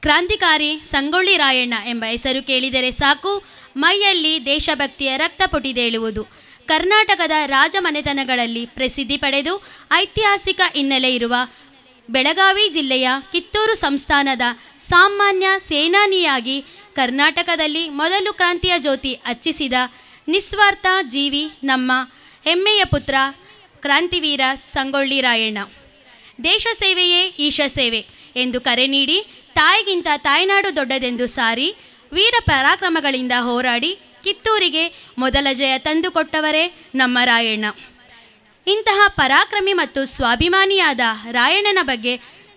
ಕ್ರಾಂತಿಕಾರಿ ಸಂಗೊಳ್ಳಿ ರಾಯಣ್ಣ ಎಂಬ ಹೆಸರು ಕೇಳಿದರೆ ಸಾಕು, ಮೈಯಲ್ಲಿ ದೇಶಭಕ್ತಿಯ ರಕ್ತ ಪುಟಿದೇಳುವುದು. ಕರ್ನಾಟಕದ ರಾಜಮನೆತನಗಳಲ್ಲಿ ಪ್ರಸಿದ್ಧಿ ಪಡೆದು ಐತಿಹಾಸಿಕ ಹಿನ್ನೆಲೆ ಇರುವ ಬೆಳಗಾವಿ ಜಿಲ್ಲೆಯ ಕಿತ್ತೂರು ಸಂಸ್ಥಾನದ ಸಾಮಾನ್ಯ ಸೇನಾನಿಯಾಗಿ ಕರ್ನಾಟಕದಲ್ಲಿ ಮೊದಲು ಕ್ರಾಂತಿಯ ಜ್ಯೋತಿ ಹಚ್ಚಿಸಿದ ನಿಸ್ವಾರ್ಥ ಜೀವಿ ನಮ್ಮ ಹೆಮ್ಮೆಯ ಪುತ್ರ ಕ್ರಾಂತಿವೀರ ಸಂಗೊಳ್ಳಿ ರಾಯಣ್ಣ. ದೇಶ ಸೇವೆಯೇ ಈಶ ಸೇವೆ ಎಂದು ಕರೆ ನೀಡಿ ತಾಯಿಗಿಂತ ತಾಯ್ನಾಡು ದೊಡ್ಡದೆಂದು ಸಾರಿ ವೀರ ಪರಾಕ್ರಮಗಳಿಂದ ಹೋರಾಡಿ ಕಿತ್ತೂರಿಗೆ ಮೊದಲ ಜಯ ತಂದುಕೊಟ್ಟವರೇ ನಮ್ಮ ರಾಯಣ್ಣ. ಇಂತಹ ಪರಾಕ್ರಮಿ ಮತ್ತು ಸ್ವಾಭಿಮಾನಿಯಾದ ರಾಯಣ್ಣನ ಬಗ್ಗೆ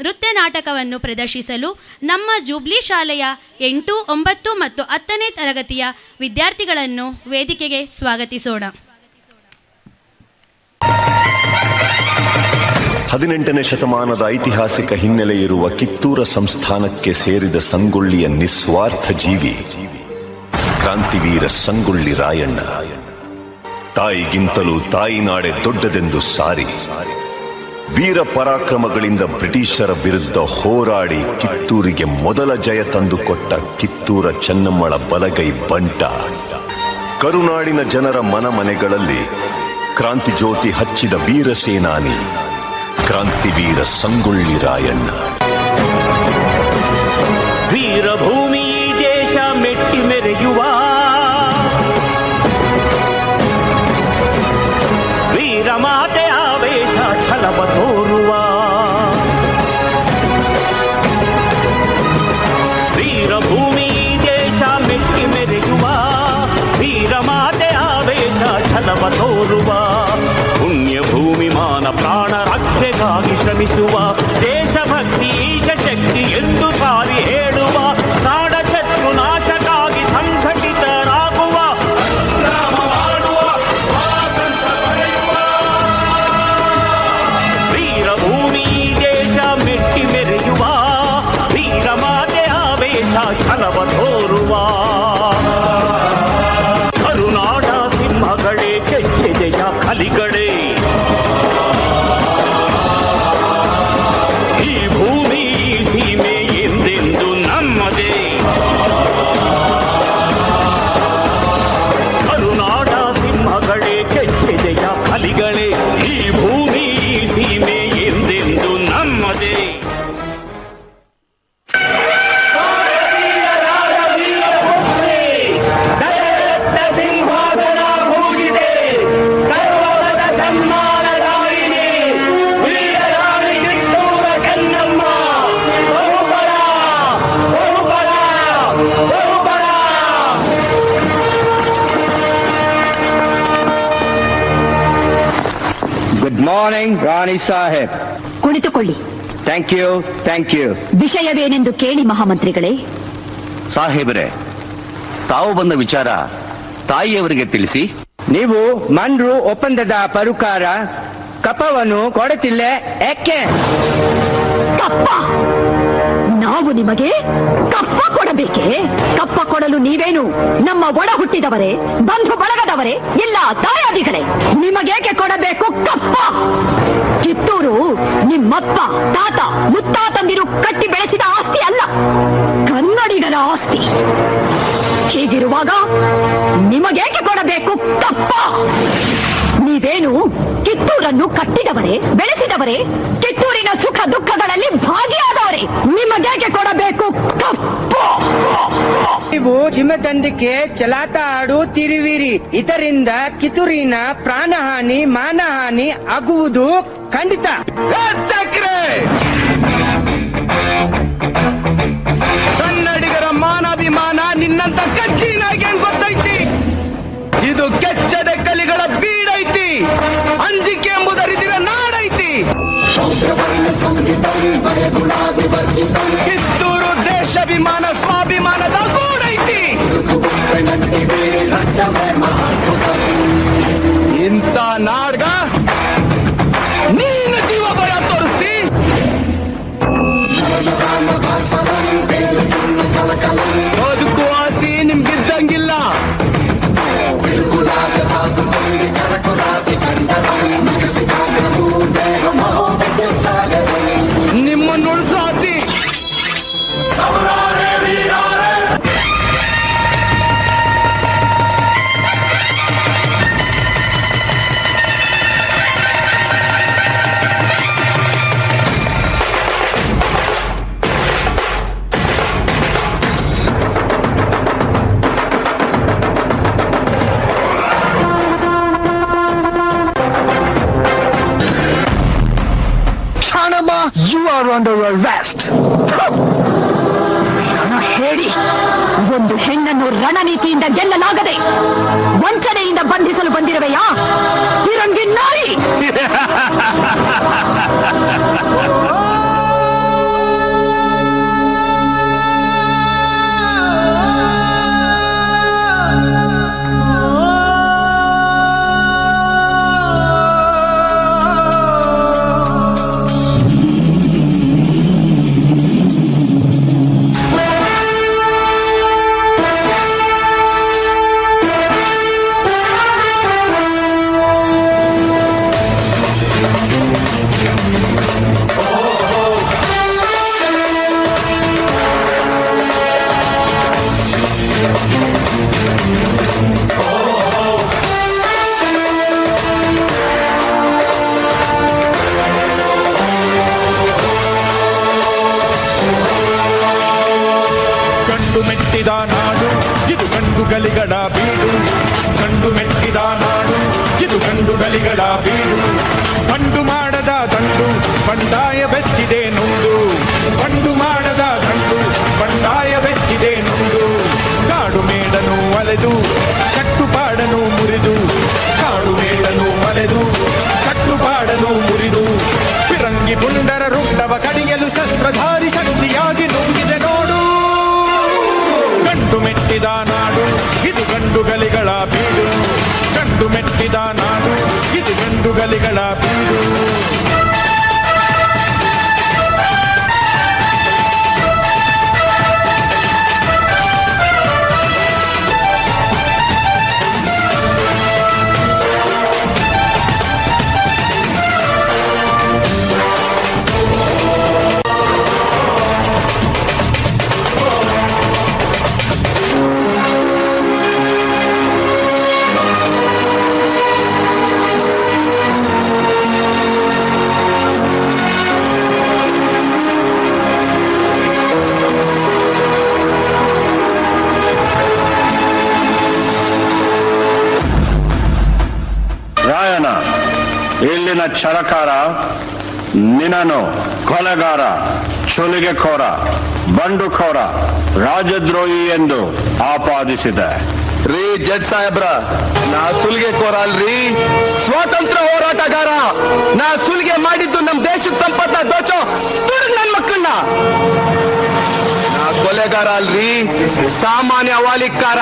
ನೃತ್ಯ ನಾಟಕವನ್ನು ಪ್ರದರ್ಶಿಸಲು ನಮ್ಮ ಜೂಬ್ಲಿ ಶಾಲೆಯ 8, 9 ಮತ್ತು 10ನೇ ತರಗತಿಯ ವಿದ್ಯಾರ್ಥಿಗಳನ್ನು ವೇದಿಕೆಗೆ ಸ್ವಾಗತಿಸೋಣ. 18ನೇ ಶತಮಾನದ ಐತಿಹಾಸಿಕ ಹಿನ್ನೆಲೆ ಇರುವ ಕಿತ್ತೂರ ಸಂಸ್ಥಾನಕ್ಕೆ ಸೇರಿದ ಸಂಗೊಳ್ಳಿಯ ನಿಸ್ವಾರ್ಥ ಜೀವಿ ಕ್ರಾಂತಿವೀರ ಸಂಗೊಳ್ಳಿ ರಾಯಣ್ಣ. ತಾಯಿಗಿಂತಲೂ ತಾಯಿನಾಡೆ ದೊಡ್ಡದೆಂದು ಸಾರಿ ವೀರ ಪರಾಕ್ರಮಗಳಿಂದ ಬ್ರಿಟಿಷರ ವಿರುದ್ಧ ಹೋರಾಡಿ ಕಿತ್ತೂರಿಗೆ ಮೊದಲ ಜಯ ತಂದುಕೊಟ್ಟ ಕಿತ್ತೂರ ಚೆನ್ನಮ್ಮಳ ಬಲಗೈ ಬಂಟ. ಕರುನಾಡಿನ ಜನರ ಮನಮನೆಗಳಲ್ಲಿ ಕ್ರಾಂತಿ ಜ್ಯೋತಿ ಹಚ್ಚಿದ ವೀರ ಸೇನಾನಿ ಕ್ರಾಂತಿವೀರ ಸಂಗೊಳ್ಳಿ ರಾಯಣ್ಣ. ವೀರಭೂಮಿ ದೇಶ ಮೆಟ್ಟಿ ಮೆರೆಯುವ ವೀರಮಾತೆ ಆವೇಶ ಛಲವ ತೋರುವ ವೀರಭೂಮಿ ದೇಶ ಮೆಟ್ಟಿ ಮೆರೆಯುವ ವೀರಮಾತೆ ಆವೇಶ ಛಲವ ತೋರುವ ಪುಣ್ಯಭೂಮಿ ಮಾನ ಪ್ರಾಣ ರಕ್ಷೆಗಾಗಿ ಶ್ರಮಿಸುವ ದೇಶಭಕ್ತಿ ಈಶ ಶಕ್ತಿ ಎಂದು ಸಾರಿ ಹೇಳುವ ನಾಡ ಶತ್ರು ನಾಶಕ್ಕಾಗಿ ಸಂಘಟಿತರಾಗುವ ಮಾಡುವ ಸ್ವಾತಂತ್ರ್ಯ ಪಡೆಯುವ ವೀರಭೂಮಿ ದೇಶ ಮೆಟ್ಟಿ ಮೆರೆಯುವ ವೀರಮಾತೆ ಆವೇಶ ಛಲವ ತೋರುವ ಕರುನಾಡ ಸಿಂಹಗಳೇ ಕೆಚ್ಚೆದೆಯ ಕಲಿಗಳೇ ಗುಡ್ ಮಾರ್ನಿಂಗ್ ರಾಣಿ ಸಾಹೇಬ್. ಕುಳಿತುಕೊಳ್ಳಿ. Thank you thank you. ವಿಷಯವೇನೆಂದು ಕೇಳಿ ಮಹಾಮಂತ್ರಿಗಳೇ. ಸಾಹೇಬರೇ, ತಾವು ಬಂದ ವಿಚಾರ ತಾಯಿಯವರಿಗೆ ತಿಳಿಸಿ. ನೀವು ಮನ್ರು ಒಪ್ಪಂದದ ಪರುಕಾರ ಕಪ್ಪವನ್ನು ಕೊಡುತ್ತಿಲ್ಲ, ಯಾಕೆ? ಕಪ್ಪ? ನಾವು ನಿಮಗೆ ಕಪ್ಪ ಕೊಡಬೇಕೆ? ಕಪ್ಪ ಕೊಡಲು ನೀವೇನು ನಮ್ಮ ಒಡ ಹುಟ್ಟಿದವರೇ, ಬಂಧು ಬಳಗದವರೇ, ಇಲ್ಲ ತಾಯಾದಿಗಳೇ? ನಿಮಗೇಕೆ ಕೊಡಬೇಕು ಕಪ್ಪ? ಕಿತ್ತೂರು ನಿಮ್ಮಪ್ಪ ತಾತ ಮುತ್ತಾತಂದಿರು ಕಟ್ಟಿ ಬೆಳೆಸಿದ ಆಸ್ತಿ ಅಲ್ಲ, ಕನ್ನಡಿಗರ ಆಸ್ತಿ. ಹೀಗಿರುವಾಗ ನಿಮಗೇಕೆ ಕೊಡಬೇಕು ಕಪ್ಪ? ನೀವೇನು ಕಿತ್ತೂರನ್ನು ಕಟ್ಟಿದವರೇ, ಬೆಳೆಸಿದವರೇ, ಕಿತ್ತೂರಿನ ಸುಖ ದುಃಖಗಳಲ್ಲಿ ಭಾಗಿಯಾದವರೇ. ನಿಮಗೇಕೆ ಕೊಡಬೇಕು ಕಪ್ಪ? ನೀವು ಚಿಮ್ಮತಂದಿಕೆ ಚಲಾಟ ಆಡುತ್ತಿರುವಿರಿ. ಇದರಿಂದ ಕಿತ್ತೂರಿನ ಪ್ರಾಣಹಾನಿ ಮಾನಹಾನಿ ಆಗುವುದು ಖಂಡಿತ. ಕನ್ನಡಿಗರ ಮಾನಾಭಿಮಾನ ನಿನ್ನಂತ ಕಚ್ಚಿನಾಗೆ ಗೊತ್ತೈತಿ. ಇದು ಕೆಚ್ಚದ ಕಲಿಗಳ ಬೀಡೈತಿ. ಅಂಜಿಕೆ ಎಂಬುದರಿದಿರ ನಾಡೈತಿ. ಕಿತ್ತೂರು ದೇಶಾಭಿಮಾನ ಸ್ವಾಭಿಮಾನದ ಗೂಡೈತಿ. ಇಂಥ ನಾಡ್ಗ ನೀನು ಜೀವ ಬರ ತೋರಿಸ್ತಿ. ಬದುಕು ಆಸಿ ನಿಮ್ಗಿದ್ದಂಗಿಲ್ಲ. ನಿಮ್ಮನ್ನು ಉಳಿಸೋ ಆಸಿ you are under arrest. ಹೇಳಿ, ಒಂದು ಹೆಣ್ಣನ್ನು ರಣನೀತಿಯಿಂದ ಗೆಲ್ಲಲಾಗದೆ ವಂಚನೆಯಿಂದ ಬಂಧಿಸಲು ಬಂದಿರುವೆಯಾ ತಿರಂಗಿ ನಾಯಿ? ಗಂಡು ಮೆಟ್ಟಿದ ನಾಡು ಇದು ಗಂಡುಗಳಿಗಳ ಬೀಡು. ಗಂಡು ಮೆಟ್ಟಿದ ನಾಡು ಇದು ಗಂಡುಗಳಿಗಳ ಬೀಡು. ಬಂಡು ಮಾಡದ ದಂಡು ಬಂಡಾಯವೆತ್ತಿದೆ ನುಂಡು. ಬಂಡು ಮಾಡದ ದಂಡು ಬಂಡಾಯವೆತ್ತಿದೆ ನುಂಡು. ಕಾಡು ಮೇಡನು ಅಲೆದು ಕಟ್ಟುಪಾಡನು ಮುರಿದು. ಕಾಡು ಮೇಡನು ಅಲೆದು ಕಟ್ಟುಪಾಡನು ಮುರಿದು. ಫಿರಂಗಿ ಪುಂಡರ ರುಂಡವ ಕಡಿಯಲು ಶಸ್ತ್ರಧಾರಿ ಶಕ್ತಿಯಾಗಿ ನುಂಗಿದೆ ನೋಡು. ಗಂಡು ಮೆಟ್ಟಿದ ನಾಡು ಇದು ಗಂಡುಗಳಿಗಳ ಬೀಡು. ಗಂಡು ಮೆಟ್ಟಿದ ನಾಡು ಇದು ಗಂಡುಗಳಿಗಳ ಬೀಡು. ರಾಯನ, ಇಲ್ಲಿನ ಚರಕಾರ ನಿನ್ನನು ಕೊಲೆಗಾರ, ಚುಲಿಗೆಖೋರ, ಬಂಡುಖೋರ, ರಾಜದ್ರೋಹಿ ಎಂದು ಆಪಾದಿಸಿದೆ. ರೀ ಜಡ್ ಸಾಹೇಬ್ರ, ನಾ ಸುಲಿಗೆ ಕೋರ ಅಲ್ರಿ, ಸ್ವಾತಂತ್ರ್ಯ ಹೋರಾಟಗಾರ. ನಾ ಸುಲಿಗೆ ಮಾಡಿದ್ದು ನಮ್ ದೇಶದ ಸಂಪತ್ತ ದೋಚೋ ತುಡುಗ್ ನನ್ ಮಕ್ಕಳನ್ನ. ನಾ ಕೊಲೆಗಾರ ಅಲ್ರಿ, ಸಾಮಾನ್ಯ ವಾಲಿಕಾರ.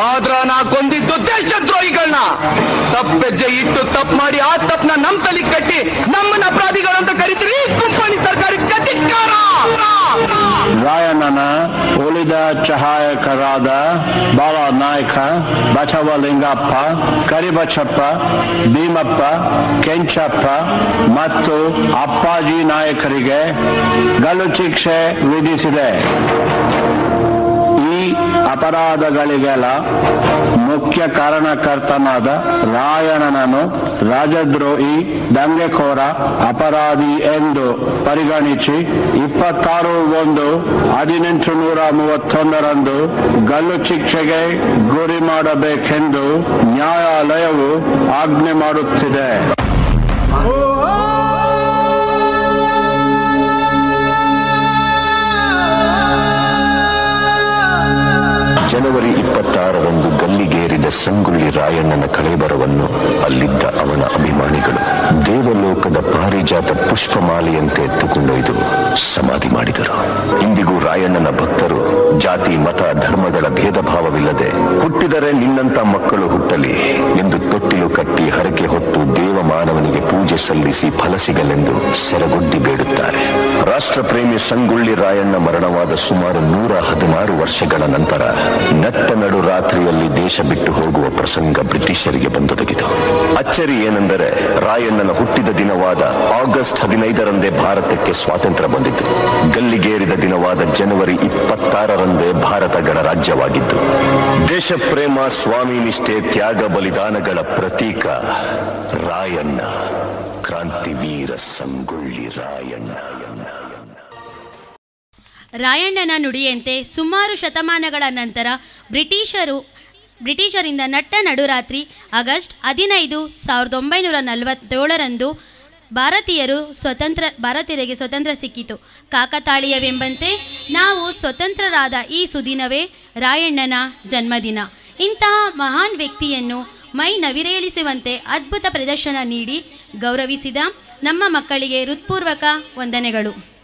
ಆದ್ರ ನಾ ಕೊಂದಿದ್ದು ದೇಶದ್ರೋಹಿಗಳನ್ನ. ತಪ್ಪೆಜ್ಜೆ ಇಟ್ಟು ತಪ್ಪು ಮಾಡಿ ಆ ತಪ್ಪನ ನಮ್ ತಲೆ ಕಟ್ಟಿ ನಮ್ಮನ್ನ ಅಪರಾಧಿಗಳಂತ ಕರೀತೀರಿ. ಕುಂಪಣಿ ಸರ್ಕಾರಿ ಚಟಿಕಾರ. ರಾಯಣ್ಣನ ಉಳಿದ ಸಹಾಯಕರಾದ ಬಾಳನಾಯಕ, ಬಸವಲಿಂಗಪ್ಪ, ಕರಿಬಚ್ಚಪ್ಪ, ಭೀಮಪ್ಪ, ಕೆಂಚಪ್ಪ ಮತ್ತು ಅಪ್ಪಾಜಿ ನಾಯಕರಿಗೆ ಗಲ್ಲು ಶಿಕ್ಷೆ ವಿಧಿಸಿದೆ. ಈ ಅಪರಾಧಗಳಿಗೆಲ್ಲ ಮುಖ್ಯ ಕಾರಣಕರ್ತನಾದ ರಾಯಣ್ಣನನ್ನು ರಾಜದ್ರೋಹಿ, ದಂಗೆಕೋರ, ಅಪರಾಧಿ ಎಂದು ಪರಿಗಣಿಸಿ 26/1/1831 ಗಲ್ಲು ಶಿಕ್ಷೆಗೆ ಗುರಿ ಮಾಡಬೇಕೆಂದು ನ್ಯಾಯಾಲಯವು ಆಜ್ಞೆ ಮಾಡುತ್ತಿದೆ. ಜನವರಿ 26ರಂದು ಗಲ್ಲಿಗೇರಿದ ಸಂಗೊಳ್ಳಿ ರಾಯಣ್ಣನ ಕಳೇಬರವನ್ನು ಅಲ್ಲಿದ್ದ ಅವನ ಅಭಿಮಾನಿಗಳು ದೇವಲೋಕದ ಪಾರಿಜಾತ ಪುಷ್ಪಮಾಲೆಯಂತೆ ಎತ್ತುಕೊಂಡೊಯ್ದು ಸಮಾಧಿ ಮಾಡಿದರು. ಇಂದಿಗೂ ರಾಯಣ್ಣನ ಭಕ್ತರು ಜಾತಿ, ಮತ, ಧರ್ಮಗಳ ಭೇದ ಭಾವವಿಲ್ಲದೆ ಹುಟ್ಟಿದರೆ ನಿನ್ನಂತ ಮಕ್ಕಳು ಹುಟ್ಟಲಿ ಎಂದು ತೊಟ್ಟಿಲು ಕಟ್ಟಿ ಹರಕೆ ಹೊತ್ತು ದೇವಮಾನವನಿಗೆ ಪೂಜೆ ಸಲ್ಲಿಸಿ ಫಲ ಸಿಗಲೆಂದು ಸೆರಗೊಡ್ಡಿ ಬೇಡುತ್ತಾರೆ. ರಾಷ್ಟ್ರಪ್ರೇಮಿ ಸಂಗೊಳ್ಳಿ ರಾಯಣ್ಣ ಮರಣವಾದ ಸುಮಾರು 116 ವರ್ಷಗಳ ನಂತರ ನಟ್ಟ ನಡು ರಾತ್ರಿಯಲ್ಲಿ ದೇಶ ಬಿಟ್ಟು ಹೋಗುವ ಪ್ರಸಂಗ ಬ್ರಿಟಿಷರಿಗೆ ಬಂದೊದಗಿತು. ಅಚ್ಚರಿ ಏನೆಂದರೆ ರಾಯಣ್ಣನ ಹುಟ್ಟಿದ ದಿನವಾದ ಆಗಸ್ಟ್ 15ರಂದೇ ಭಾರತಕ್ಕೆ ಸ್ವಾತಂತ್ರ್ಯ ಬಂದಿತು. ಗಲ್ಲಿಗೇರಿದ ದಿನವಾದ ಜನವರಿ 26ರಂದೇ ಭಾರತ ಗಣರಾಜ್ಯವಾಗಿದ್ದು, ದೇಶ ಪ್ರೇಮ, ಸ್ವಾಮಿ ನಿಷ್ಠೆ, ತ್ಯಾಗ ಬಲಿದಾನಗಳ ಪ್ರತೀಕ ರಾಯಣ್ಣ, ಕ್ರಾಂತಿವೀರ ಸಂಗೊಳ್ಳಿ ರಾಯಣ್ಣ. ರಾಯಣ್ಣನ ನುಡಿಯಂತೆ ಸುಮಾರು ಶತಮಾನಗಳ ನಂತರ ಬ್ರಿಟಿಷರಿಂದ ನಟ್ಟ ನಡುರಾತ್ರಿ ಆಗಸ್ಟ್ 15, 1947 ಭಾರತೀಯರಿಗೆ ಸ್ವತಂತ್ರ ಸಿಕ್ಕಿತು. ಕಾಕತಾಳೀಯವೆಂಬಂತೆ ನಾವು ಸ್ವತಂತ್ರರಾದ ಈ ಸುದಿನವೇ ರಾಯಣ್ಣನ ಜನ್ಮದಿನ. ಇಂತಹ ಮಹಾನ್ ವ್ಯಕ್ತಿಯನ್ನು ಮೈ ನವಿರೇಳಿಸುವಂತೆ ಅದ್ಭುತ ಪ್ರದರ್ಶನ ನೀಡಿ ಗೌರವಿಸಿದ ನಮ್ಮ ಮಕ್ಕಳಿಗೆ ಹೃತ್ಪೂರ್ವಕ ವಂದನೆಗಳು.